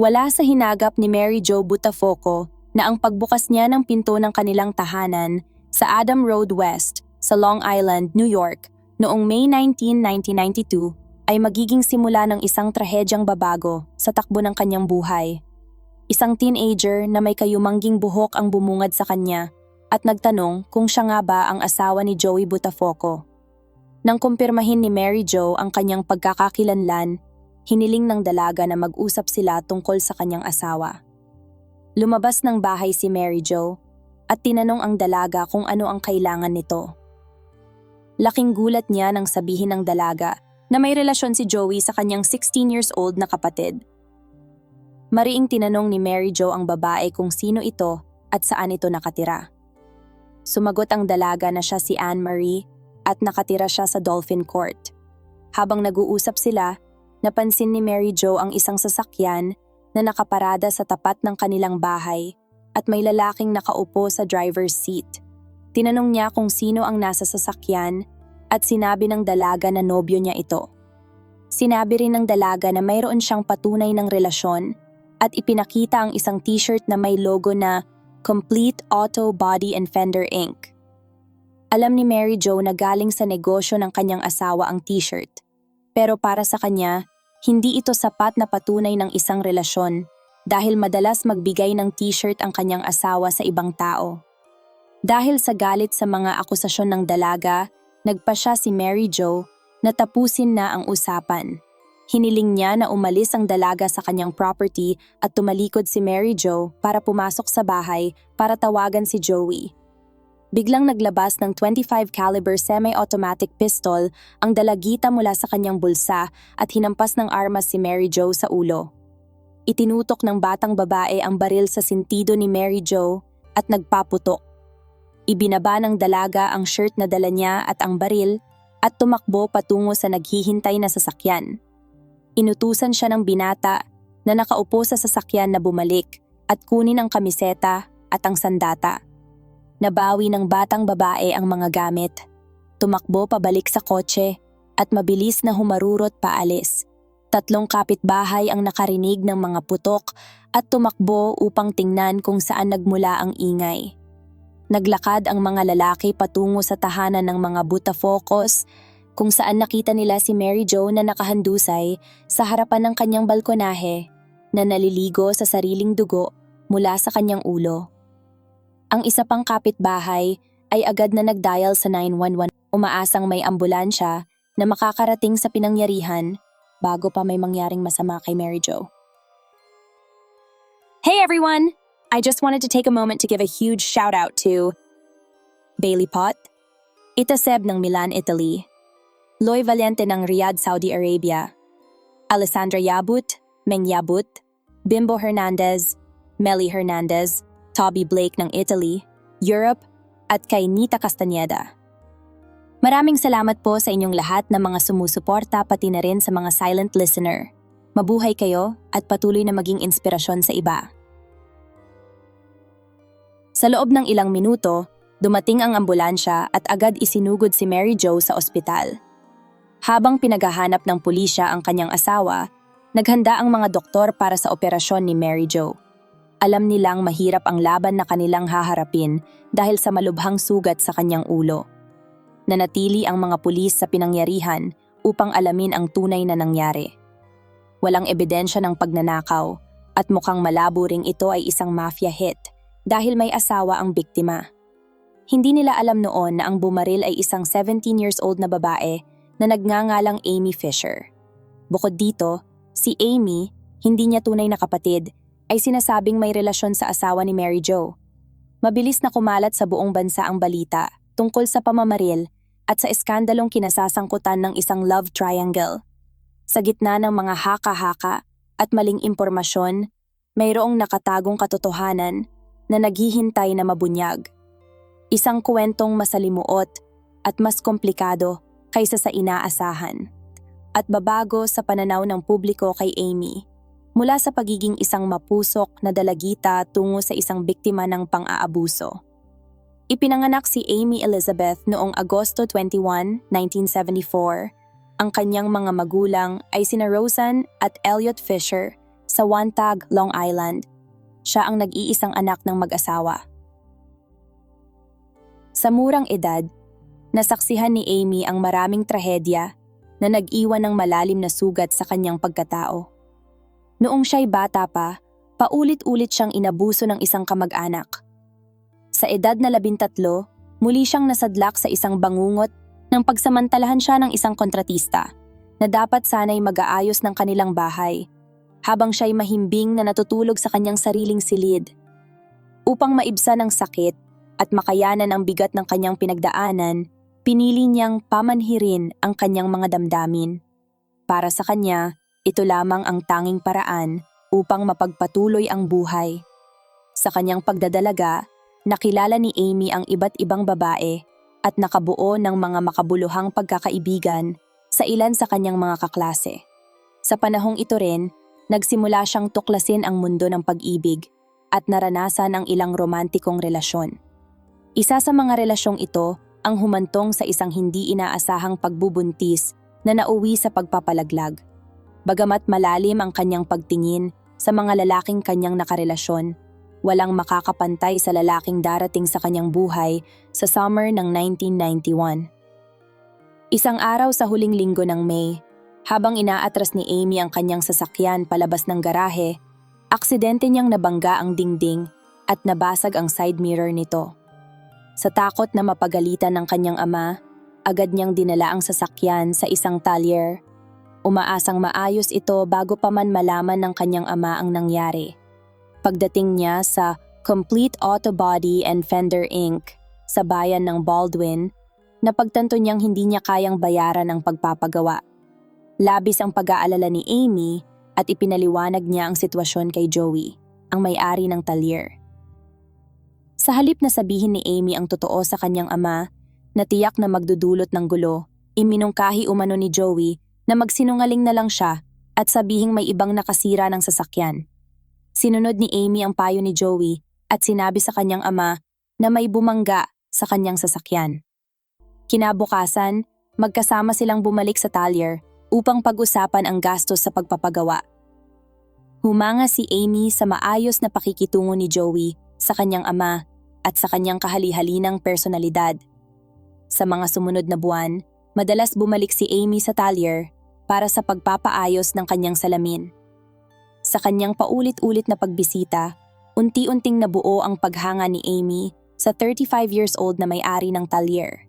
Wala sa hinagap ni Mary Jo Buttafoco na ang pagbukas niya ng pinto ng kanilang tahanan sa Adam Road West sa Long Island, New York noong May 19, 1992 ay magiging simula ng isang trahedyang babago sa takbo ng kanyang buhay. Isang teenager na may kayumangging buhok ang bumungad sa kanya at nagtanong kung siya nga ba ang asawa ni Joey Buttafoco. Nang kumpirmahin ni Mary Jo ang kanyang pagkakakilanlan, hiniling ng dalaga na mag-usap sila tungkol sa kanyang asawa. Lumabas ng bahay si Mary Jo at tinanong ang dalaga kung ano ang kailangan nito. Laking gulat niya nang sabihin ng dalaga na may relasyon si Joey sa kanyang 16 years old na kapatid. Mariing tinanong ni Mary Jo ang babae kung sino ito at saan ito nakatira. Sumagot ang dalaga na siya si Anne Marie at nakatira siya sa Dolphin Court. Habang nag-uusap sila, napansin ni Mary Jo ang isang sasakyan na nakaparada sa tapat ng kanilang bahay at may lalaking nakaupo sa driver's seat. Tinanong niya kung sino ang nasa sasakyan at sinabi ng dalaga na nobyo niya ito. Sinabi rin ng dalaga na mayroon siyang patunay ng relasyon at ipinakita ang isang t-shirt na may logo na Complete Auto Body and Fender Inc. Alam ni Mary Jo na galing sa negosyo ng kanyang asawa ang t-shirt. Pero para sa kanya, hindi ito sapat na patunay ng isang relasyon dahil madalas magbigay ng t-shirt ang kanyang asawa sa ibang tao. Dahil sa galit sa mga akusasyon ng dalaga, nagpasya si Mary Jo na tapusin na ang usapan. Hiniling niya na umalis ang dalaga sa kanyang property at tumalikod si Mary Jo para pumasok sa bahay para tawagan si Joey. Biglang naglabas ng .25 caliber semi-automatic pistol ang dalagita mula sa kanyang bulsa at hinampas ng armas si Mary Jo sa ulo. Itinutok ng batang babae ang baril sa sintido ni Mary Jo at nagpaputok. Ibinaba ng dalaga ang shirt na dala niya at ang baril at tumakbo patungo sa naghihintay na sasakyan. Inutusan siya ng binata na nakaupo sa sasakyan na bumalik at kunin ang kamiseta at ang sandata. Nabawi ng batang babae ang mga gamit. Tumakbo pabalik sa kotse at mabilis na humarurot paalis. 3 kapitbahay ang nakarinig ng mga putok at tumakbo upang tingnan kung saan nagmula ang ingay. Naglakad ang mga lalaki patungo sa tahanan ng mga Buttafocos kung saan nakita nila si Mary Jo na nakahandusay sa harapan ng kanyang balkonahe na naliligo sa sariling dugo mula sa kanyang ulo. Ang isa pang kapitbahay ay agad na nagdial sa 911 umaasang may ambulansya na makakarating sa pinangyarihan bago pa may mangyaring masama kay Mary Jo. Hey everyone! I just wanted to take a moment to give a huge shout out to Bailey Pot, Itaseb ng Milan, Italy, Loy Valente ng Riyadh, Saudi Arabia, Alessandra Yabut, Meng Yabut, Bimbo Hernandez, Melly Hernandez, Toby Blake ng Italy, Europe, at kay Nita Castañeda. Maraming salamat po sa inyong lahat na mga sumusuporta pati na rin sa mga silent listener. Mabuhay kayo at patuloy na maging inspirasyon sa iba. Sa loob ng ilang minuto, dumating ang ambulansya at agad isinugod si Mary Jo sa ospital. Habang pinaghahanap ng pulisya ang kanyang asawa, naghanda ang mga doktor para sa operasyon ni Mary Jo. Alam nilang mahirap ang laban na kanilang haharapin dahil sa malubhang sugat sa kanyang ulo. Nanatili ang mga pulis sa pinangyarihan upang alamin ang tunay na nangyari. Walang ebidensya ng pagnanakaw at mukhang malabo ring ito ay isang mafia hit dahil may asawa ang biktima. Hindi nila alam noon na ang bumaril ay isang 17 years old na babae na nagngangalang Amy Fisher. Bukod dito, si Amy, hindi niya tunay na kapatid, ay sinasabing may relasyon sa asawa ni Mary Jo. Mabilis na kumalat sa buong bansa ang balita tungkol sa pamamaril at sa eskandalong kinasasangkutan ng isang love triangle. Sa gitna ng mga haka-haka at maling impormasyon, mayroong nakatagong katotohanan na naghihintay na mabunyag. Isang kwentong masalimuot at mas komplikado kaysa sa inaasahan. At babago sa pananaw ng publiko kay Amy. Mula sa pagiging isang mapusok na dalagita tungo sa isang biktima ng pang-aabuso. Ipinanganak si Amy Elizabeth noong Agosto 21, 1974. Ang kanyang mga magulang ay sina Roseanne at Elliot Fisher sa Wantagh, Long Island. Siya ang nag-iisang anak ng mag-asawa. Sa murang edad, nasaksihan ni Amy ang maraming trahedya na nag-iwan ng malalim na sugat sa kanyang pagkatao. Noong siya'y bata pa, paulit-ulit siyang inabuso ng isang kamag-anak. Sa edad na 13, muli siyang nasadlak sa isang bangungot nang pagsamantalahan siya ng isang kontratista na dapat sana'y mag-aayos ng kanilang bahay, habang siya'y mahimbing na natutulog sa kanyang sariling silid. Upang maibsan ang sakit at makayanan ang bigat ng kanyang pinagdaanan, pinili niyang pamanhirin ang kanyang mga damdamin. Para sa kanya, ito lamang ang tanging paraan upang mapagpatuloy ang buhay. Sa kanyang pagdadalaga, nakilala ni Amy ang iba't ibang babae at nakabuo ng mga makabuluhang pagkakaibigan sa ilan sa kanyang mga kaklase. Sa panahong ito rin, nagsimula siyang tuklasin ang mundo ng pag-ibig at naranasan ang ilang romantikong relasyon. Isa sa mga relasyong ito ang humantong sa isang hindi inaasahang pagbubuntis na nauwi sa pagpapalaglag. Bagamat malalim ang kanyang pagtingin sa mga lalaking kanyang nakarelasyon, walang makakapantay sa lalaking darating sa kanyang buhay sa summer ng 1991. Isang araw sa huling linggo ng May, habang inaatras ni Amy ang kanyang sasakyan palabas ng garahe, aksidente niyang nabangga ang dingding at nabasag ang side mirror nito. Sa takot na mapagalitan ng kanyang ama, agad niyang dinala ang sasakyan sa isang talyer. Umaasang maayos ito bago pa man malaman ng kanyang ama ang nangyari. Pagdating niya sa Complete Auto Body and Fender Inc. sa bayan ng Baldwin, napagtanto niyang hindi niya kayang bayaran ang pagpapagawa. Labis ang pag-aalala ni Amy at ipinaliwanag niya ang sitwasyon kay Joey, ang may-ari ng talyer. Sa halip na sabihin ni Amy ang totoo sa kanyang ama, na tiyak na magdudulot ng gulo, iminungkahi umano ni Joey na magsinungaling na lang siya at sabihing may ibang nakasira ng sasakyan. Sinunod ni Amy ang payo ni Joey at sinabi sa kanyang ama na may bumangga sa kanyang sasakyan. Kinabukasan, magkasama silang bumalik sa talyer upang pag-usapan ang gastos sa pagpapagawa. Humanga si Amy sa maayos na pakikitungo ni Joey sa kanyang ama at sa kanyang kahali-halinang personalidad. Sa mga sumunod na buwan, madalas bumalik si Amy sa talyer para sa pagpapaayos ng kanyang salamin. Sa kanyang paulit-ulit na pagbisita, unti-unting nabuo ang paghanga ni Amy sa 35 years old na may-ari ng talyer.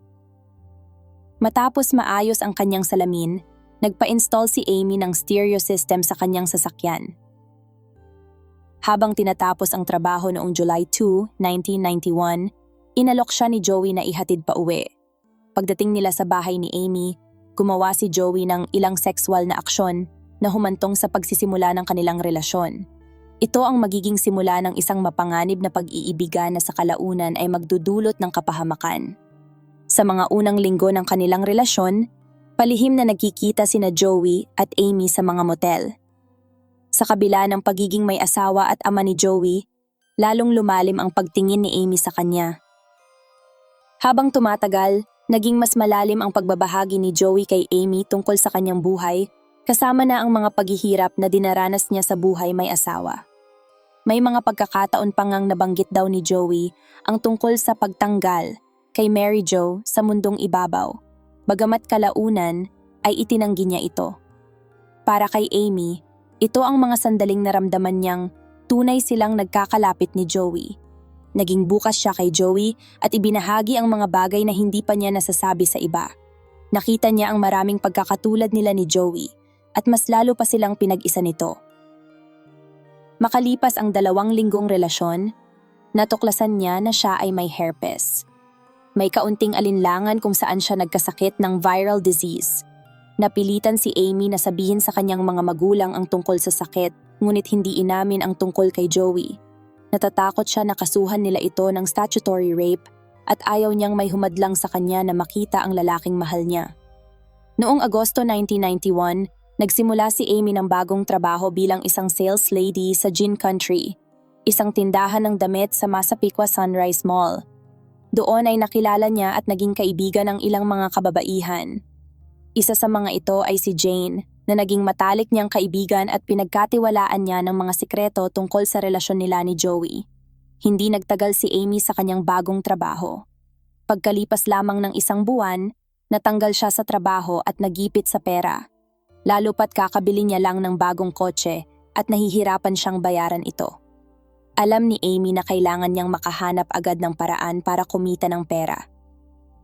Matapos maayos ang kanyang salamin, nagpa-install si Amy ng stereo system sa kanyang sasakyan. Habang tinatapos ang trabaho noong July 2, 1991, inalok siya ni Joey na ihatid pa uwi. Pagdating nila sa bahay ni Amy, gumawa si Joey ng ilang sexual na aksyon na humantong sa pagsisimula ng kanilang relasyon. Ito ang magiging simula ng isang mapanganib na pag-iibigan na sa kalaunan ay magdudulot ng kapahamakan. Sa mga unang linggo ng kanilang relasyon, palihim na nagkikita sina Joey at Amy sa mga motel. Sa kabila ng pagiging may asawa at ama ni Joey, lalong lumalim ang pagtingin ni Amy sa kanya. Habang tumatagal, naging mas malalim ang pagbabahagi ni Joey kay Amy tungkol sa kanyang buhay, kasama na ang mga paghihirap na dinaranas niya sa buhay may asawa. May mga pagkakataon pa ngang nabanggit daw ni Joey ang tungkol sa pagtanggal kay Mary Jo sa mundong ibabaw, bagamat kalaunan ay itinanggi niya ito. Para kay Amy, ito ang mga sandaling naramdaman niyang tunay silang nagkakalapit ni Joey. Naging bukas siya kay Joey at ibinahagi ang mga bagay na hindi pa niya nasasabi sa iba. Nakita niya ang maraming pagkakatulad nila ni Joey at mas lalo pa silang pinag-isa nito. Makalipas ang 2 linggong relasyon, natuklasan niya na siya ay may herpes. May kaunting alinlangan kung saan siya nagkasakit ng viral disease. Napilitan si Amy na sabihin sa kanyang mga magulang ang tungkol sa sakit, ngunit hindi inamin ang tungkol kay Joey. Natatakot siya na kasuhan nila ito ng statutory rape at ayaw niyang may humadlang sa kanya na makita ang lalaking mahal niya. Noong Agosto 1991, nagsimula si Amy ng bagong trabaho bilang isang sales lady sa Gin Country, isang tindahan ng damit sa Massapequa Sunrise Mall. Doon ay nakilala niya at naging kaibigan ng ilang mga kababaihan. Isa sa mga ito ay si Jane, na naging matalik niyang kaibigan at pinagkatiwalaan niya ng mga sikreto tungkol sa relasyon nila ni Joey. Hindi nagtagal si Amy sa kanyang bagong trabaho. Pagkalipas lamang ng 1 buwan, natanggal siya sa trabaho at nagipit sa pera. Lalo pat kakabili niya lang ng bagong kotse at nahihirapan siyang bayaran ito. Alam ni Amy na kailangan niyang makahanap agad ng paraan para kumita ng pera.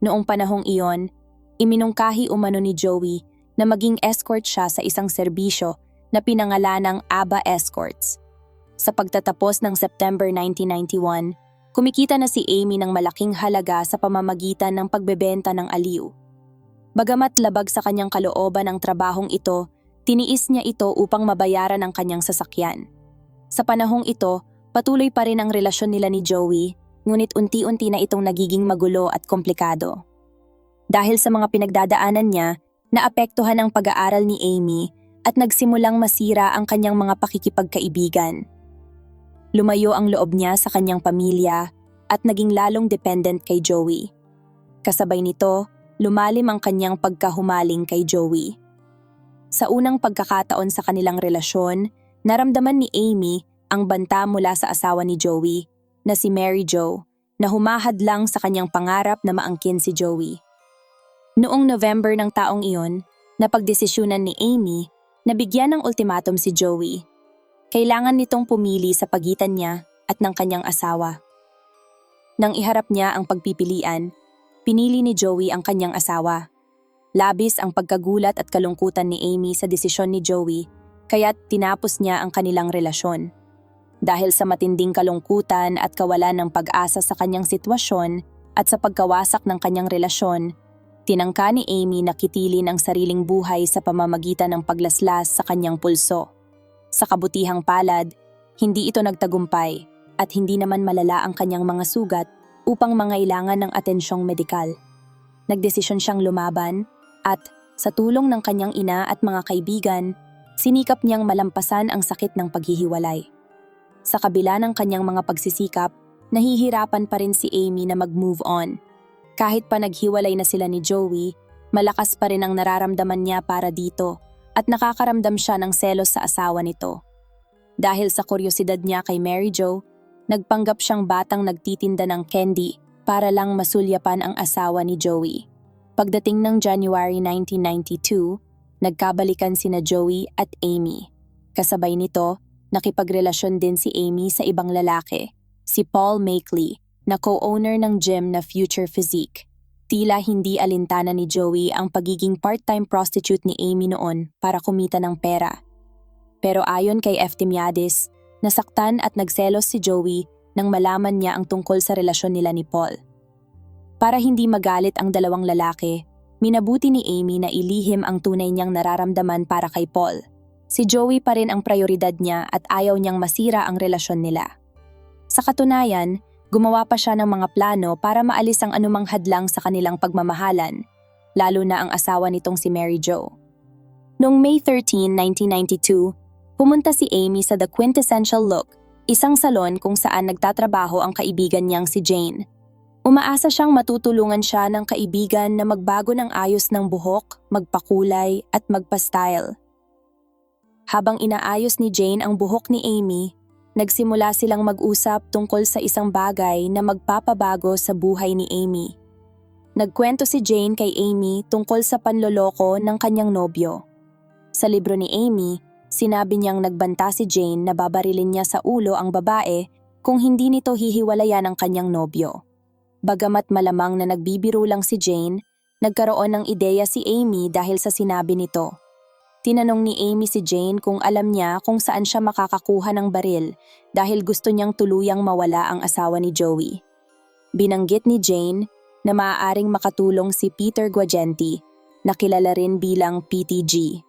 Noong panahong iyon, iminungkahi umano ni Joey na maging escort siya sa isang serbisyo na pinangalanang ABBA Escorts. Sa pagtatapos ng September 1991, kumikita na si Amy ng malaking halaga sa pamamagitan ng pagbebenta ng aliw. Bagamat labag sa kanyang kalooban ang trabahong ito, tiniis niya ito upang mabayaran ang kanyang sasakyan. Sa panahong ito, patuloy pa rin ang relasyon nila ni Joey, ngunit unti-unti na itong nagiging magulo at komplikado. Dahil sa mga pinagdadaanan niya, naapektuhan ang pag-aaral ni Amy at nagsimulang masira ang kanyang mga pakikipagkaibigan. Lumayo ang loob niya sa kanyang pamilya at naging lalong dependent kay Joey. Kasabay nito, lumalim ang kanyang pagkahumaling kay Joey. Sa unang pagkakataon sa kanilang relasyon, naramdaman ni Amy ang banta mula sa asawa ni Joey, na si Mary Jo, na humahadlang sa kanyang pangarap na maangkin si Joey. Noong November ng taong iyon, napagdesisyunan ni Amy na bigyan ng ultimatum si Joey. Kailangan nitong pumili sa pagitan niya at ng kanyang asawa. Nang iharap niya ang pagpipilian, pinili ni Joey ang kanyang asawa. Labis ang pagkagulat at kalungkutan ni Amy sa desisyon ni Joey, kaya't tinapos niya ang kanilang relasyon. Dahil sa matinding kalungkutan at kawalan ng pag-asa sa kanyang sitwasyon at sa pagkawasak ng kanyang relasyon, tinangka ni Amy na kitilin ang sariling buhay sa pamamagitan ng paglaslas sa kanyang pulso. Sa kabutihang palad, hindi ito nagtagumpay at hindi naman malala ang kanyang mga sugat upang mangailangan ng atensyong medikal. Nagdesisyon siyang lumaban at, sa tulong ng kanyang ina at mga kaibigan, sinikap niyang malampasan ang sakit ng paghihiwalay. Sa kabila ng kanyang mga pagsisikap, nahihirapan pa rin si Amy na mag-move on. Kahit pa naghiwalay na sila ni Joey, malakas pa rin ang nararamdaman niya para dito at nakakaramdam siya ng selos sa asawa nito. Dahil sa kuryosidad niya kay Mary Jo, nagpanggap siyang batang nagtitinda ng candy para lang masulyapan ang asawa ni Joey. Pagdating ng January 1992, nagkabalikan sina Joey at Amy. Kasabay nito, nakipagrelasyon din si Amy sa ibang lalaki, si Paul Makeley, na co-owner ng gym na Future Physique. Tila hindi alintana ni Joey ang pagiging part-time prostitute ni Amy noon para kumita ng pera. Pero ayon kay F. Timiadis, nasaktan at nagselos si Joey nang malaman niya ang tungkol sa relasyon nila ni Paul. Para hindi magalit ang dalawang lalaki, minabuti ni Amy na ilihim ang tunay niyang nararamdaman para kay Paul. Si Joey pa rin ang prioridad niya at ayaw niyang masira ang relasyon nila. Sa katunayan, gumawa pa siya ng mga plano para maalis ang anumang hadlang sa kanilang pagmamahalan, lalo na ang asawa nitong si Mary Jo. Noong May 13, 1992, pumunta si Amy sa The Quintessential Look, isang salon kung saan nagtatrabaho ang kaibigan niyang si Jane. Umaasa siyang matutulungan siya ng kaibigan na magbago ng ayos ng buhok, magpakulay at magpa-style. Habang inaayos ni Jane ang buhok ni Amy, nagsimula silang mag-usap tungkol sa isang bagay na magpapabago sa buhay ni Amy. Nagkwento si Jane kay Amy tungkol sa panloloko ng kanyang nobyo. Sa libro ni Amy, sinabi niyang nagbanta si Jane na babarilin niya sa ulo ang babae kung hindi nito hihiwalayan ang kanyang nobyo. Bagamat malamang na nagbibiro lang si Jane, nagkaroon ng ideya si Amy dahil sa sinabi nito. Tinanong ni Amy si Jane kung alam niya kung saan siya makakakuha ng baril dahil gusto niyang tuluyang mawala ang asawa ni Joey. Binanggit ni Jane na maaaring makatulong si Peter Guagenti, na kilala rin bilang PTG.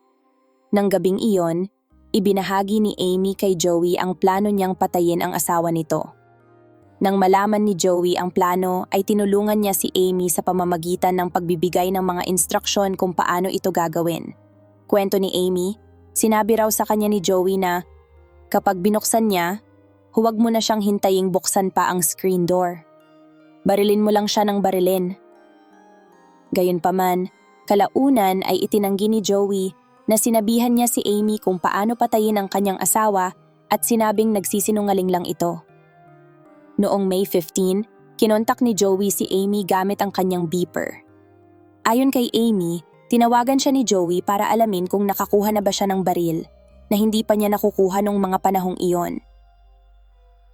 Nang gabing iyon, ibinahagi ni Amy kay Joey ang plano niyang patayin ang asawa nito. Nang malaman ni Joey ang plano ay tinulungan niya si Amy sa pamamagitan ng pagbibigay ng mga instruksyon kung paano ito gagawin. Kwento ni Amy, sinabi raw sa kanya ni Joey na kapag binuksan niya, huwag mo na siyang hintaying buksan pa ang screen door. Barilin mo lang siya ng barilin. Gayunpaman, kalaunan ay itinanggi ni Joey na sinabihan niya si Amy kung paano patayin ang kanyang asawa at sinabing nagsisinungaling lang ito. Noong May 15, kinontak ni Joey si Amy gamit ang kanyang beeper. Ayon kay Amy, tinawagan siya ni Joey para alamin kung nakakuha na ba siya ng baril na hindi pa niya nakukuha nung mga panahong iyon.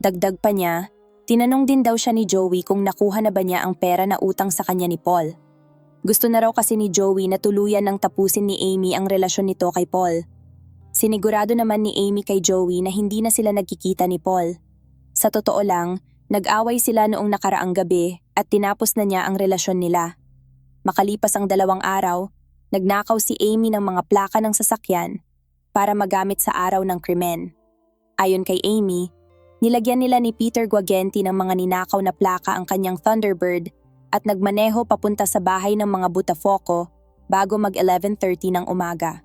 Dagdag pa niya, tinanong din daw siya ni Joey kung nakuha na ba niya ang pera na utang sa kanya ni Paul. Gusto na raw kasi ni Joey na tuluyan ng tapusin ni Amy ang relasyon nito kay Paul. Sinigurado naman ni Amy kay Joey na hindi na sila nagkikita ni Paul. Sa totoo lang, nag-away sila noong nakaraang gabi at tinapos na niya ang relasyon nila. Makalipas ang 2 araw, nagnakaw si Amy ng mga plaka ng sasakyan para magamit sa araw ng krimen. Ayon kay Amy, nilagyan nila ni Peter Guagenti ng mga ninakaw na plaka ang kanyang Thunderbird at nagmaneho papunta sa bahay ng mga Botafoco bago mag 11:30 ng umaga.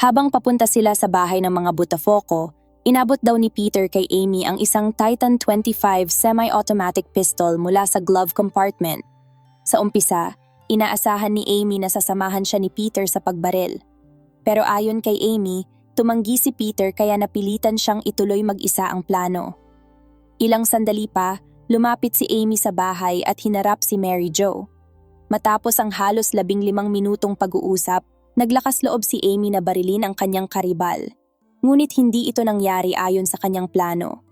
Habang papunta sila sa bahay ng mga Botafoco, inabot daw ni Peter kay Amy ang isang Titan 25 semi-automatic pistol mula sa glove compartment. Sa umpisa, inaasahan ni Amy na sasamahan siya ni Peter sa pagbaril. Pero ayon kay Amy, tumanggi si Peter kaya napilitan siyang ituloy mag-isa ang plano. Ilang sandali pa, lumapit si Amy sa bahay at hinarap si Mary Jo. Matapos ang halos 15 minutong pag-uusap, naglakas loob si Amy na barilin ang kanyang karibal. Ngunit hindi ito nangyari ayon sa kanyang plano.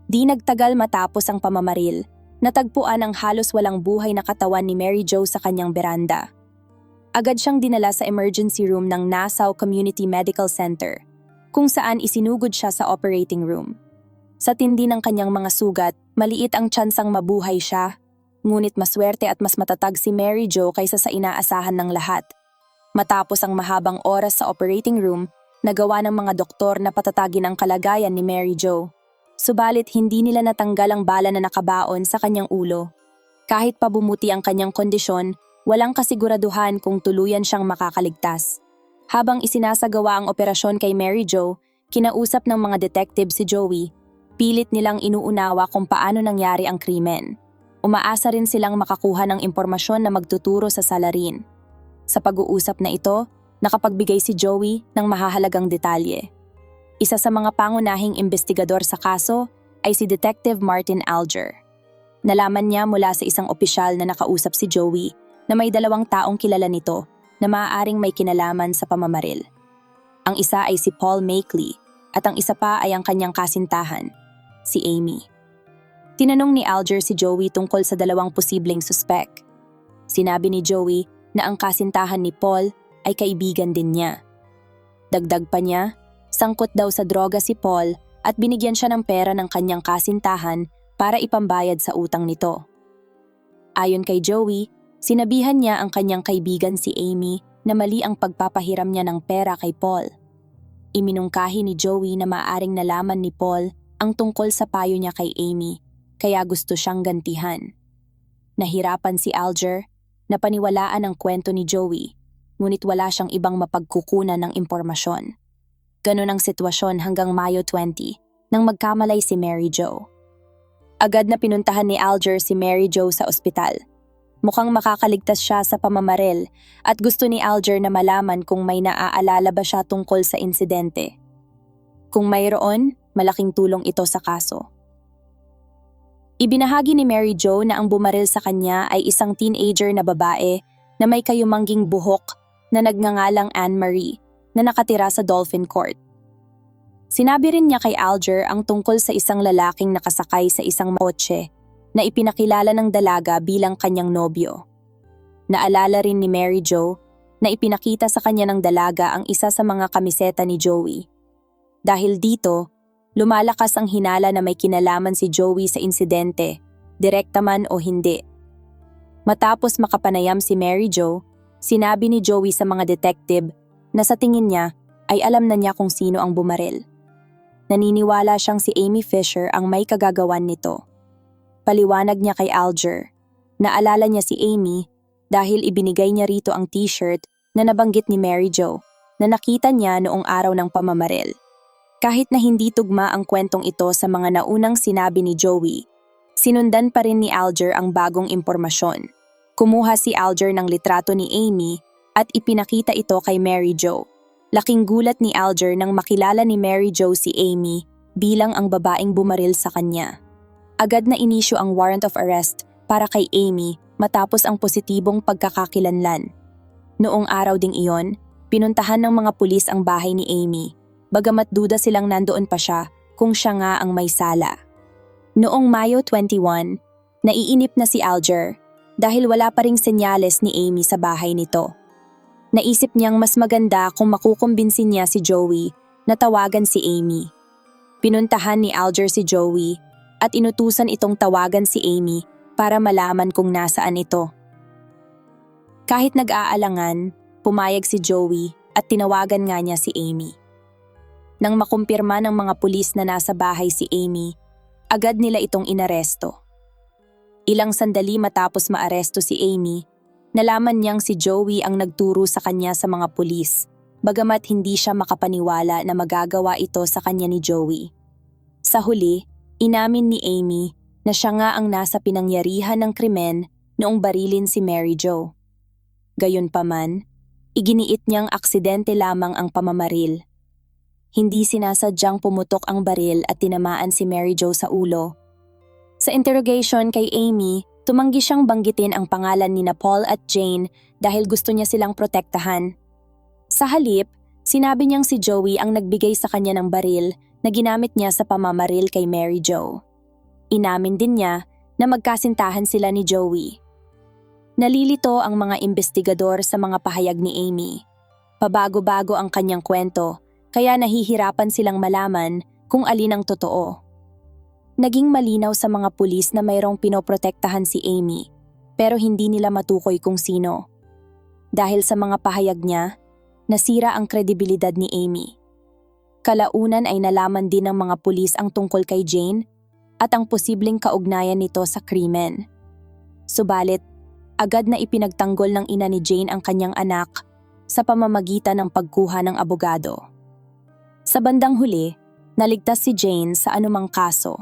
Di nagtagal matapos ang pamamaril, natagpuan ang halos walang buhay na katawan ni Mary Jo sa kanyang beranda. Agad siyang dinala sa emergency room ng Nassau Community Medical Center, kung saan isinugod siya sa operating room. Sa tindi ng kanyang mga sugat, maliit ang tsansang mabuhay siya, ngunit maswerte at mas matatag si Mary Jo kaysa sa inaasahan ng lahat. Matapos ang mahabang oras sa operating room, nagawa ng mga doktor na patatagin ang kalagayan ni Mary Jo. Subalit hindi nila natanggal ang bala na nakabaon sa kanyang ulo. Kahit pa bumuti ang kanyang kondisyon, walang kasiguraduhan kung tuluyan siyang makakaligtas. Habang isinasagawa ang operasyon kay Mary Jo, kinausap ng mga detective si Joey. Pilit nilang inuunawa kung paano nangyari ang krimen. Umaasa rin silang makakuha ng impormasyon na magtuturo sa salarin. Sa pag-uusap na ito, nakapagbigay si Joey ng mahahalagang detalye. Isa sa mga pangunahing investigador sa kaso ay si Detective Martin Alger. Nalaman niya mula sa isang opisyal na nakausap si Joey na may 2 taong kilala nito na maaaring may kinalaman sa pamamaril. Ang isa ay si Paul Makeley at ang isa pa ay ang kanyang kasintahan, si Amy. Tinanong ni Alger si Joey tungkol sa 2 posibleng suspek. Sinabi ni Joey na ang kasintahan ni Paul ay kaibigan din niya. Dagdag pa niya, sangkot daw sa droga si Paul at binigyan siya ng pera ng kanyang kasintahan para ipambayad sa utang nito. Ayon kay Joey, sinabihan niya ang kanyang kaibigan si Amy na mali ang pagpapahiram niya ng pera kay Paul. Iminungkahi ni Joey na maaaring nalaman ni Paul ang tungkol sa payo niya kay Amy, kaya gusto siyang gantihan. Nahirapan si Alger na paniwalaan ang kwento ni Joey, ngunit wala siyang ibang mapagkukunan ng impormasyon. Ganon ang sitwasyon hanggang Mayo 20 nang magkamalay si Mary Jo. Agad na pinuntahan ni Alger si Mary Jo sa ospital. Mukhang makakaligtas siya sa pamamaril at gusto ni Alger na malaman kung may naaalala ba siya tungkol sa insidente. Kung mayroon, malaking tulong ito sa kaso. Ibinahagi ni Mary Jo na ang bumaril sa kanya ay isang teenager na babae na may kayumangging buhok na nagngangalang Anne-Marie na nakatira sa Dolphin Court. Sinabi rin niya kay Alger ang tungkol sa isang lalaking nakasakay sa isang kotse na ipinakilala ng dalaga bilang kanyang nobyo. Naalala rin ni Mary Jo na ipinakita sa kanya ng dalaga ang isa sa mga kamiseta ni Joey. Dahil dito, lumalakas ang hinala na may kinalaman si Joey sa insidente, direkta man o hindi. Matapos makapanayam si Mary Jo, sinabi ni Joey sa mga detective na sa tingin niya ay alam na niya kung sino ang bumaril. Naniniwala siyang si Amy Fisher ang may kagagawan nito. Paliwanag niya kay Alger, naalala niya si Amy dahil ibinigay niya rito ang t-shirt na nabanggit ni Mary Jo na nakita niya noong araw ng pamamaril. Kahit na hindi tugma ang kwentong ito sa mga naunang sinabi ni Joey, sinundan pa rin ni Alger ang bagong impormasyon. Kumuha si Alger ng litrato ni Amy at ipinakita ito kay Mary Jo Laking gulat ni Alger nang makilala ni Mary Jo si Amy bilang ang babaeng bumaril sa kanya. Agad na inisyu ang warrant of arrest para kay Amy matapos ang positibong pagkakakilanlan. Noong araw ding iyon, pinuntahan ng mga pulis ang bahay ni Amy, bagamat duda silang nandoon pa siya kung siya nga ang may sala. Noong Mayo 21, naiinip na si Alger dahil wala pa ring senyales ni Amy sa bahay nito. Naisip niyang mas maganda kung makukumbinsin niya si Joey na tawagan si Amy. Pinuntahan ni Alger si Joey at inutusan itong tawagan si Amy para malaman kung nasaan ito. Kahit nag-aalangan, pumayag si Joey at tinawagan nga niya si Amy. Nang makumpirma ng mga pulis na nasa bahay si Amy, agad nila itong inaresto. Ilang sandali matapos maaresto si Amy, nalaman niyang si Joey ang nagturo sa kanya sa mga pulis, bagamat hindi siya makapaniwala na magagawa ito sa kanya ni Joey. Sa huli, inamin ni Amy na siya nga ang nasa pinangyarihan ng krimen noong barilin si Mary Jo. Gayunpaman, iginiit niyang aksidente lamang ang pamamaril. Hindi sinasadyang pumutok ang baril at tinamaan si Mary Jo sa ulo. Sa interrogation kay Amy, tumanggi siyang banggitin ang pangalan ni Paul at Jane dahil gusto niya silang protektahan. Sa halip, sinabi niyang si Joey ang nagbigay sa kanya ng baril na ginamit niya sa pamamaril kay Mary Jo. Inamin din niya na magkasintahan sila ni Joey. Nalilito ang mga investigador sa mga pahayag ni Amy. Pabago-bago ang kanyang kwento, kaya nahihirapan silang malaman kung alin ang totoo. Naging malinaw sa mga pulis na mayroong pinoprotektahan si Amy, pero hindi nila matukoy kung sino. Dahil sa mga pahayag niya, nasira ang kredibilidad ni Amy. Kalaunan ay nalaman din ng mga pulis ang tungkol kay Jane at ang posibleng kaugnayan nito sa krimen. Subalit, agad na ipinagtanggol ng ina ni Jane ang kanyang anak sa pamamagitan ng pagkuha ng abogado. Sa bandang huli, naligtas si Jane sa anumang kaso.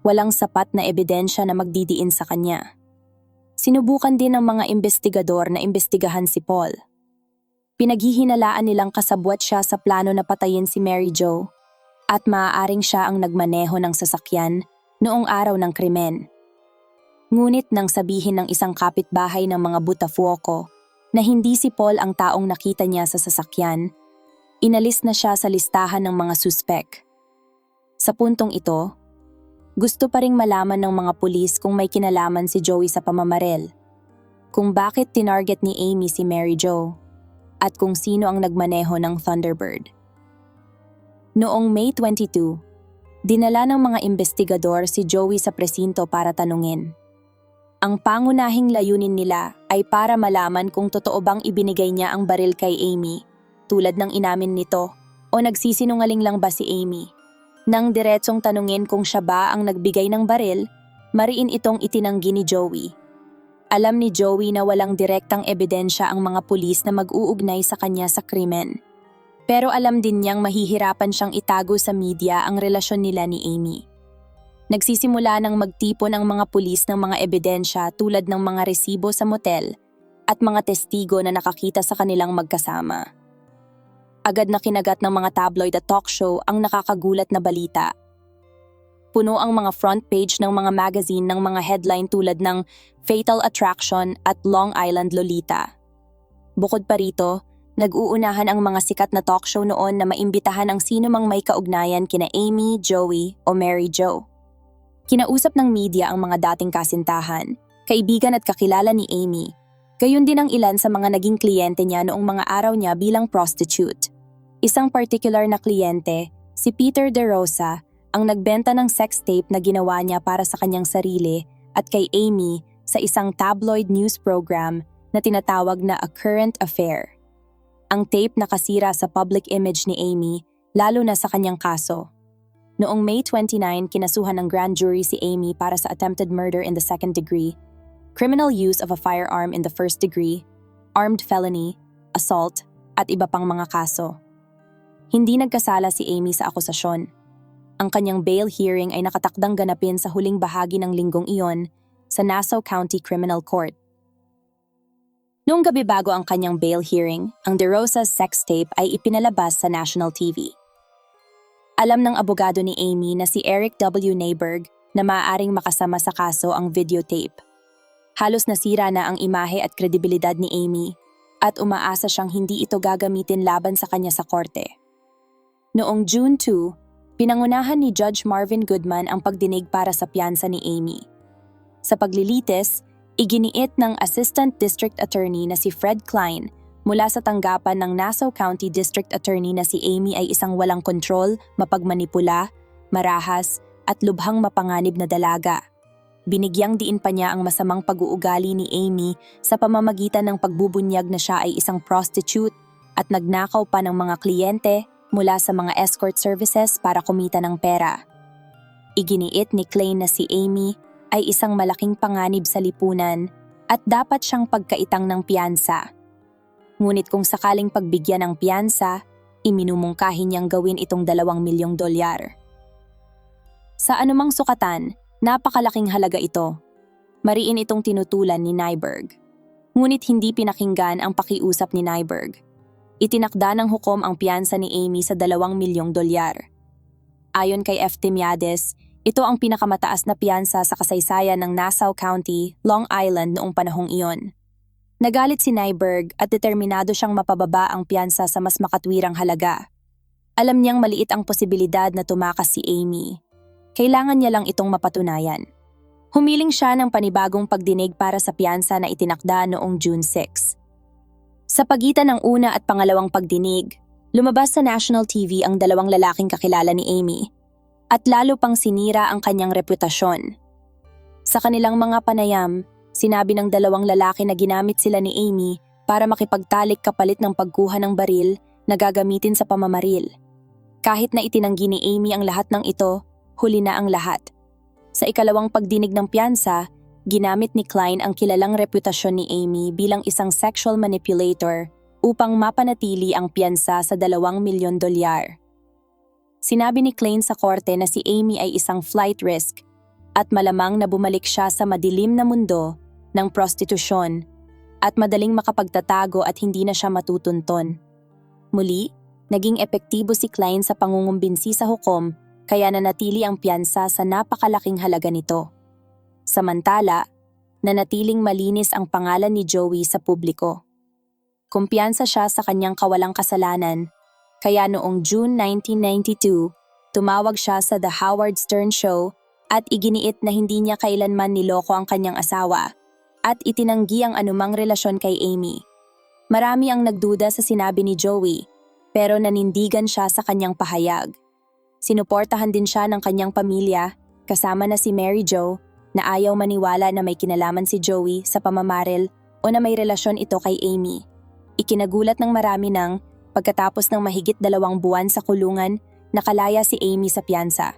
Walang sapat na ebidensya na magdidiin sa kanya. Sinubukan din ng mga investigador na imbestigahan si Paul. Pinaghihinalaan nilang kasabwat siya sa plano na patayin si Mary Jo at maaaring siya ang nagmaneho ng sasakyan noong araw ng krimen. Ngunit nang sabihin ng isang kapitbahay ng mga Botafogo na hindi si Paul ang taong nakita niya sa sasakyan, inalis na siya sa listahan ng mga suspek. Sa puntong ito, gusto pa ring malaman ng mga pulis kung may kinalaman si Joey sa pamamaril, kung bakit tinarget ni Amy si Mary Jo, at kung sino ang nagmaneho ng Thunderbird. Noong May 22, dinala ng mga investigador si Joey sa presinto para tanungin. Ang pangunahing layunin nila ay para malaman kung totoo bang ibinigay niya ang baril kay Amy, tulad ng inamin nito, o nagsisinungaling lang ba si Amy. Nang diretsong tanungin kung siya ba ang nagbigay ng baril, mariin itong itinanggi ni Joey. Alam ni Joey na walang direktang ebidensya ang mga pulis na mag-uugnay sa kanya sa krimen. Pero alam din niyang mahihirapan siyang itago sa media ang relasyon nila ni Amy. Nagsisimula ng magtipon ang mga pulis ng mga ebidensya tulad ng mga resibo sa motel at mga testigo na nakakita sa kanilang magkasama. Agad na kinagat ng mga tabloid at talk show ang nakakagulat na balita. Puno ang mga front page ng mga magazine ng mga headline tulad ng Fatal Attraction at Long Island Lolita. Bukod pa rito, nag-uunahan ang mga sikat na talk show noon na maimbitahan ang sino mang may kaugnayan kina Amy, Joey o Mary Jo. Kinausap ng media ang mga dating kasintahan, kaibigan at kakilala ni Amy. Gayon din ang ilan sa mga naging kliyente niya noong mga araw niya bilang prostitute. Isang particular na kliyente, si Peter De Rosa, ang nagbenta ng sex tape na ginawa niya para sa kanyang sarili at kay Amy sa isang tabloid news program na tinatawag na A Current Affair. Ang tape nakasira sa public image ni Amy, lalo na sa kanyang kaso. Noong May 29, kinasuhan ng grand jury si Amy para sa attempted murder in the second degree, criminal use of a firearm in the first degree, armed felony, assault, at iba pang mga kaso. Hindi nagkasala si Amy sa akusasyon. Ang kanyang bail hearing ay nakatakdang ganapin sa huling bahagi ng linggong iyon sa Nassau County Criminal Court. Noong gabi bago ang kanyang bail hearing, ang De Rosa's sex tape ay ipinalabas sa national TV. Alam ng abogado ni Amy na si Eric W. Neiberg na maaaring makasama sa kaso ang videotape. Halos nasira na ang imahe at kredibilidad ni Amy at umaasa siyang hindi ito gagamitin laban sa kanya sa korte. Noong June 2, pinangunahan ni Judge Marvin Goodman ang pagdinig para sa piyansa ni Amy. Sa paglilitis, iginiit ng Assistant District Attorney na si Fred Klein mula sa tanggapan ng Nassau County District Attorney na si Amy ay isang walang kontrol, mapagmanipula, marahas, at lubhang mapanganib na dalaga. Binigyang diin pa niya ang masamang pag-uugali ni Amy sa pamamagitan ng pagbubunyag na siya ay isang prostitute at nagnakaw pa ng mga kliyente mula sa mga escort services para kumita ng pera. Iginiit ni Klein na si Amy ay isang malaking panganib sa lipunan at dapat siyang pagkaitang ng piyansa. Ngunit kung sakaling pagbigyan ng piyansa, iminumungkahi niyang gawin itong $2 milyong. Sa anumang sukatan, napakalaking halaga ito. Mariin itong tinutulan ni Neiberg. Ngunit hindi pinakinggan ang pakiusap ni Neiberg. Itinakda ng hukom ang piyansa ni Amy sa $2 milyong. Ayon kay F. Timiades, ito ang pinakamataas na piyansa sa kasaysayan ng Nassau County, Long Island noong panahong iyon. Nagalit si Neiberg at determinado siyang mapababa ang piyansa sa mas makatwirang halaga. Alam niyang maliit ang posibilidad na tumakas si Amy. Kailangan niya lang itong mapatunayan. Humiling siya ng panibagong pagdinig para sa piyansa na itinakda noong June 6. Sa pagitan ng una at pangalawang pagdinig, lumabas sa national TV ang dalawang lalaking kakilala ni Amy at lalo pang sinira ang kanyang reputasyon. Sa kanilang mga panayam, sinabi ng dalawang lalaki na ginamit sila ni Amy para makipagtalik kapalit ng pagkuha ng baril na gagamitin sa pamamaril. Kahit na itinanggi ni Amy ang lahat ng ito, huli na ang lahat. Sa ikalawang pagdinig ng piyansa, ginamit ni Klein ang kilalang reputasyon ni Amy bilang isang sexual manipulator upang mapanatili ang piyansa sa $2 milyon. Sinabi ni Klein sa korte na si Amy ay isang flight risk at malamang na bumalik siya sa madilim na mundo ng prostitusyon at madaling makapagtatago at hindi na siya matutunton. Muli, naging epektibo si Klein sa pangungumbinsi sa hukom kaya nanatili ang piyansa sa napakalaking halaga nito. Samantala, nanatiling malinis ang pangalan ni Joey sa publiko. Kumpiyansa siya sa kanyang kawalang kasalanan. Kaya noong June 1992, tumawag siya sa The Howard Stern Show at iginiit na hindi niya kailanman niloko ang kanyang asawa at itinanggi ang anumang relasyon kay Amy. Marami ang nagduda sa sinabi ni Joey, pero nanindigan siya sa kanyang pahayag. Sinuportahan din siya ng kanyang pamilya, kasama na si Mary Jo, na ayaw maniwala na may kinalaman si Joey sa pamamaril o na may relasyon ito kay Amy. Ikinagulat ng marami nang pagkatapos ng mahigit 2 buwan sa kulungan, nakalaya si Amy sa piyansa.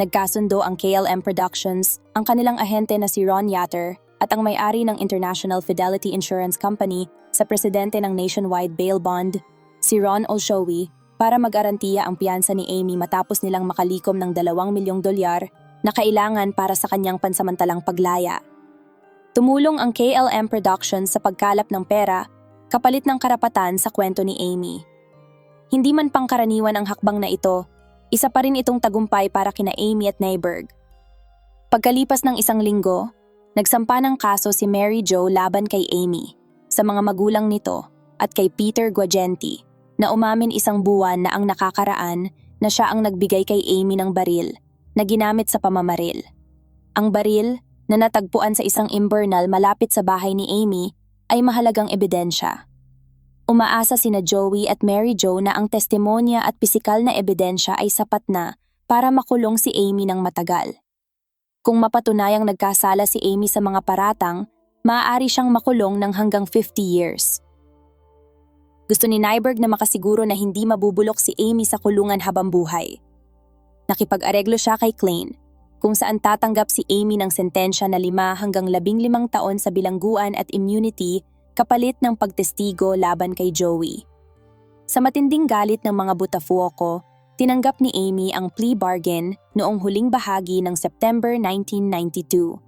Nagkasundo ang KLM Productions, ang kanilang ahente na si Ron Yatter at ang may-ari ng International Fidelity Insurance Company sa presidente ng Nationwide Bail Bond, si Ron Olshowy, para mag-arantiya ang piyansa ni Amy matapos nilang makalikom ng $2 milyong na kailangan para sa kanyang pansamantalang paglaya. Tumulong ang KLM Productions sa pagkalap ng pera kapalit ng karapatan sa kwento ni Amy. Hindi man pangkaraniwan ang hakbang na ito, isa pa rin itong tagumpay para kina Amy at Neiberg. Pagkalipas ng 1 linggo, nagsampa ng kaso si Mary Jo laban kay Amy, sa mga magulang nito at kay Peter Guagenti na umamin 1 buwan na ang nakakaraan na siya ang nagbigay kay Amy ng baril na ginamit sa pamamaril. Ang baril na natagpuan sa isang imburnal malapit sa bahay ni Amy ay mahalagang ebidensya. Umaasa sina Joey at Mary Jo na ang testimonya at pisikal na ebidensya ay sapat na para makulong si Amy ng matagal. Kung mapatunayang nagkasala si Amy sa mga paratang, maaari siyang makulong ng hanggang 50 years. Gusto ni Neiberg na makasiguro na hindi mabubulok si Amy sa kulungan habang buhay. Nakipag-areglo siya kay Klein, kung saan tatanggap si Amy ng sentensya na 5 hanggang 15 taon sa bilangguan at immunity kapalit ng pagtestigo laban kay Joey. Sa matinding galit ng mga Botafuoco, tinanggap ni Amy ang plea bargain noong huling bahagi ng September 1992.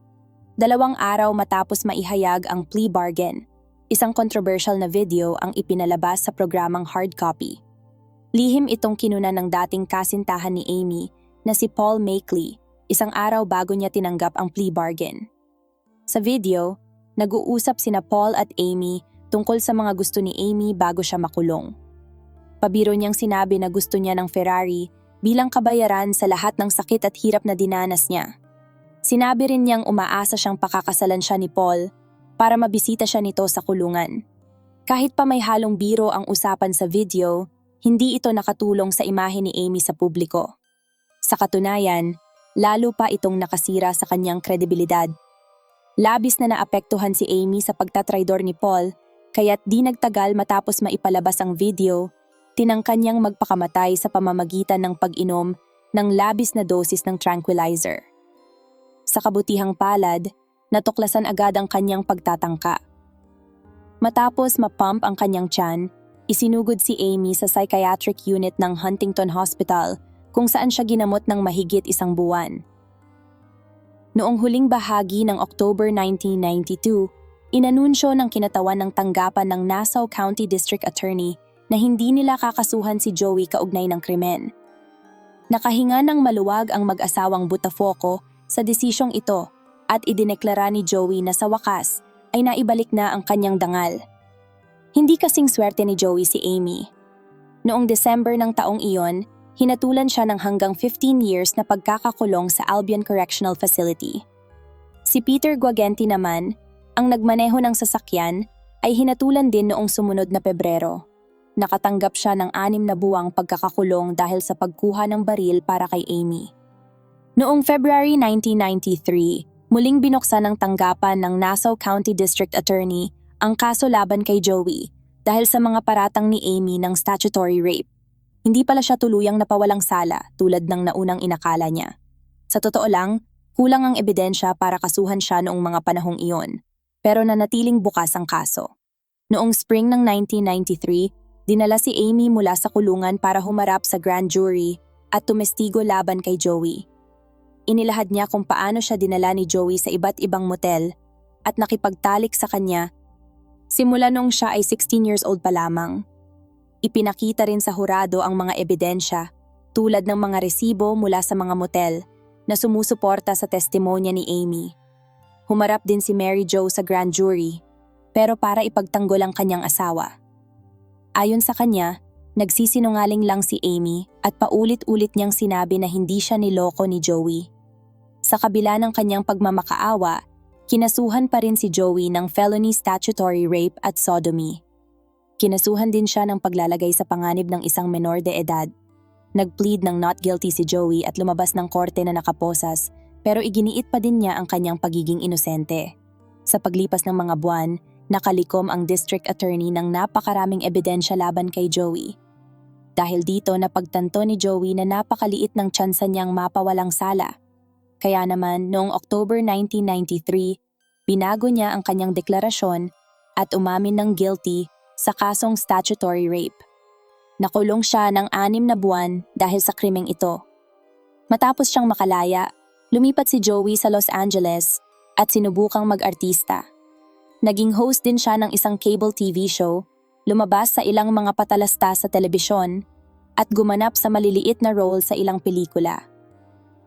2 araw matapos maihayag ang plea bargain, isang controversial na video ang ipinalabas sa programang Hard Copy. Lihim itong kinuna ng dating kasintahan ni Amy na si Paul Makeley, isang araw bago niya tinanggap ang plea bargain. Sa video, nag-uusap sina Paul at Amy tungkol sa mga gusto ni Amy bago siya makulong. Pabiro niyang sinabi na gusto niya ng Ferrari bilang kabayaran sa lahat ng sakit at hirap na dinanas niya. Sinabi rin niyang umaasa siyang pakakasalan siya ni Paul para mabisita siya nito sa kulungan. Kahit pa may halong biro ang usapan sa video, hindi ito nakatulong sa imahe ni Amy sa publiko. Sa katunayan, lalo pa itong nakasira sa kanyang kredibilidad. Labis na naapektuhan si Amy sa pagtatraidor ni Paul, kaya't di nagtagal matapos maipalabas ang video, tinangka niyang magpakamatay sa pamamagitan ng pag-inom ng labis na dosis ng tranquilizer. Sa kabutihang palad, natuklasan agad ang kanyang pagtatangka. Matapos mapump ang kanyang tiyan, isinugod si Amy sa psychiatric unit ng Huntington Hospital kung saan siya ginamot ng mahigit 1 buwan. Noong huling bahagi ng October 1992, inanunsyo ng kinatawan ng tanggapan ng Nassau County District Attorney na hindi nila kakasuhan si Joey kaugnay ng krimen. Nakahinga ng maluwag ang mag-asawang Botafogo sa desisyong ito at idineklara ni Joey na sa wakas ay naibalik na ang kanyang dangal. Hindi kasing swerte ni Joey si Amy. Noong December ng taong iyon, hinatulan siya ng hanggang 15 years na pagkakakulong sa Albion Correctional Facility. Si Peter Guagenti naman, ang nagmaneho ng sasakyan, ay hinatulan din noong sumunod na Pebrero. Nakatanggap siya ng 6 na buwang pagkakakulong dahil sa pagkuha ng baril para kay Amy. Noong February 1993, muling binuksan ng tanggapan ng Nassau County District Attorney ang kaso laban kay Joey dahil sa mga paratang ni Amy ng statutory rape. Hindi pala siya tuluyang napawalang sala tulad ng naunang inakala niya. Sa totoo lang, kulang ang ebidensya para kasuhan siya noong mga panahong iyon, pero nanatiling bukas ang kaso. Noong spring ng 1993, dinala si Amy mula sa kulungan para humarap sa grand jury at tumestigo laban kay Joey. Inilahad niya kung paano siya dinala ni Joey sa iba't ibang motel at nakipagtalik sa kanya simula noong siya ay 16 years old pa lamang. Ipinakita rin sa hurado ang mga ebidensya tulad ng mga resibo mula sa mga motel na sumusuporta sa testimonya ni Amy. Humarap din si Mary Jo sa grand jury pero para ipagtanggol ang kanyang asawa. Ayon sa kanya, nagsisinungaling lang si Amy at paulit-ulit niyang sinabi na hindi siya niloko ni Joey. Sa kabila ng kanyang pagmamakaawa, kinasuhan pa rin si Joey ng felony statutory rape at sodomy. Kinasuhan din siya ng paglalagay sa panganib ng isang menor de edad. Nag-plead ng not guilty si Joey at lumabas ng korte na nakaposas pero iginiit pa din niya ang kanyang pagiging inosente. Sa paglipas ng mga buwan, nakalikom ang district attorney ng napakaraming ebidensya laban kay Joey. Dahil dito napagtanto ni Joey na napakaliit ng tsansa niyang mapawalang sala. Kaya naman noong October 1993, binago niya ang kanyang deklarasyon at umamin ng guilty sa kasong statutory rape. Nakulong siya ng 6 na buwan dahil sa krimeng ito. Matapos siyang makalaya, lumipat si Joey sa Los Angeles at sinubukang mag-artista. Naging host din siya ng isang cable TV show, lumabas sa ilang mga patalasta sa telebisyon, at gumanap sa maliliit na role sa ilang pelikula.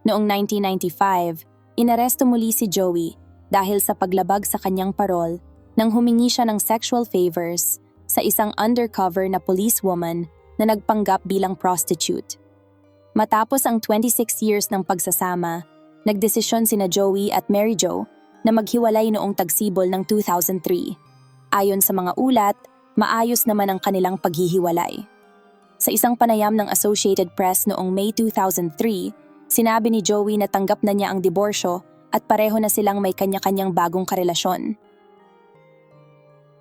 Noong 1995, inaresto muli si Joey dahil sa paglabag sa kanyang parol nang humingi siya ng sexual favors sa isang undercover na policewoman na nagpanggap bilang prostitute. Matapos ang 26 years ng pagsasama, nagdesisyon sina Joey at Mary Jo na maghiwalay noong tagsibol ng 2003. Ayon sa mga ulat, maayos naman ang kanilang paghihiwalay. Sa isang panayam ng Associated Press noong May 2003, sinabi ni Joey na tanggap na niya ang diborsyo at pareho na silang may kanya-kanyang bagong karelasyon.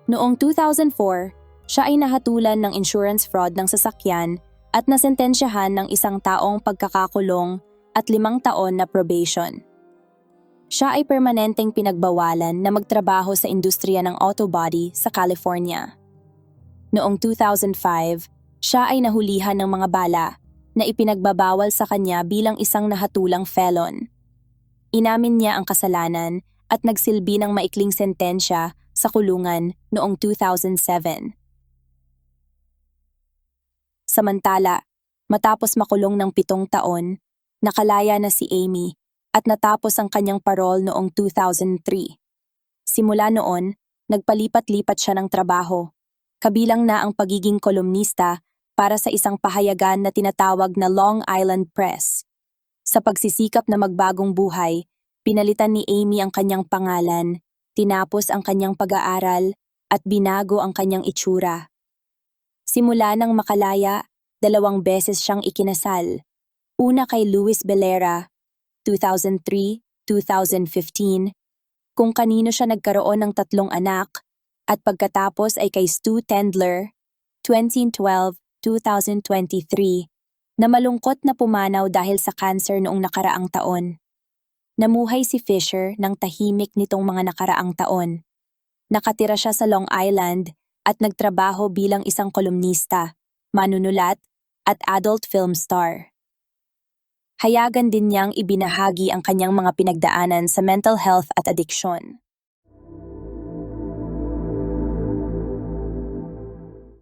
Noong 2004, siya ay nahatulan ng insurance fraud ng sasakyan at nasentensyahan ng 1 taong pagkakakulong at 5 taon na probation. Siya ay permanenteng pinagbawalan na magtrabaho sa industriya ng auto body sa California. Noong 2005, siya ay nahulihan ng mga bala na ipinagbabawal sa kanya bilang isang nahatulang felon. Inamin niya ang kasalanan at nagsilbi ng maikling sentensya sa kulungan noong 2007. Samantala, matapos makulong ng 7 taon, nakalaya na si Amy at natapos ang kanyang parol noong 2003. Simula noon, nagpalipat-lipat siya ng trabaho, kabilang na ang pagiging kolumnista para sa isang pahayagan na tinatawag na Long Island Press. Sa pagsisikap na magbagong buhay, pinalitan ni Amy ang kanyang pangalan, tinapos ang kanyang pag-aaral, at binago ang kanyang itsura. Simula nang makalaya, 2 beses siyang ikinasal. Una kay Luis Belera, 2003-2015, kung kanino siya nagkaroon ng 3 anak, at pagkatapos ay kay Stu Tendler, 2012-2023, na malungkot na pumanaw dahil sa cancer noong nakaraang taon. Namuhay si Fisher ng tahimik nitong mga nakaraang taon. Nakatira siya sa Long Island at nagtrabaho bilang isang kolumnista, manunulat, at adult film star. Hayagan din niyang ibinahagi ang kanyang mga pinagdaanan sa mental health at addiction.